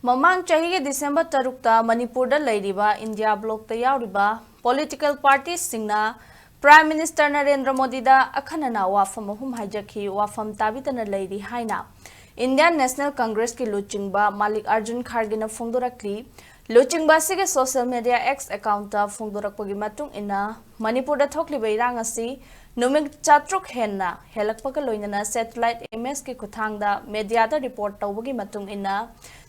Mamang chahi December tarukta Manipur Lairiba India block Yariba political parties singna Prime Minister Narendra Modi da akhanana wafam ahum hijaki wafam tabitana lairi haina Indian National Congress ki luchingba Malik Arjun Kharge na phongdorakli luchingba sige social media X account ta phongdorakpagi matung ina Manipur da thokliba erang asi numing chatruk henna helakpaka loinana satellite image ki kuthangda media da report tawbagi matung ina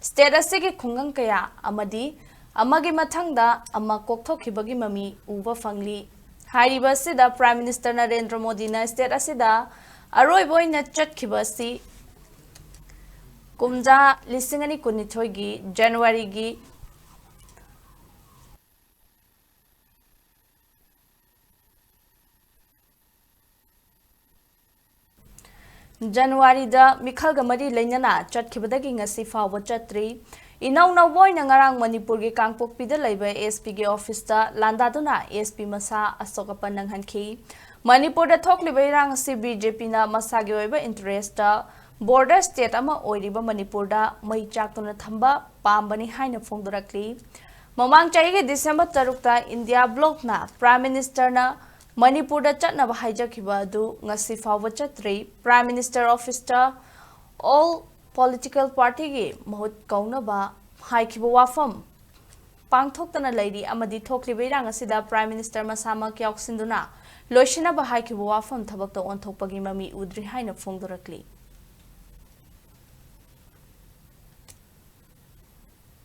state asige khungang kaya amadi amagi mathangda amma kokthokibagi mami uba fangli Hariba sida Prime Minister Narendra Modi na state asida aroiboy na chatkibasi kumja lisingani kunithoi gi January gi January da Mikhal Gamari Lainana chatkibadagi ngasi fawa chatri Inaw na boy na ngarang Manipur gi Kangpokpi da laiba ASP gi office da landaduna ASP masa asokapan ng hanki Manipur da thokliba erang si BJP na masagi oiba interest da border state ama oiriba Manipur da Mei Chaktuna Thamba Pamli haina phongdorakli mamang chahi gi December tarukta India block na Prime Minister na Manipur da chatnaba haijakiba adu ngasi fawa chatri Prime Minister office da all political party gi mahut kaunaba haikiba wafam pangthoktana lairi amadi thokliba erang asida Prime Minister masama kyaksinduna loishina ba haikiba wafam thabakta onthokpagi mami udri haina phongdorakli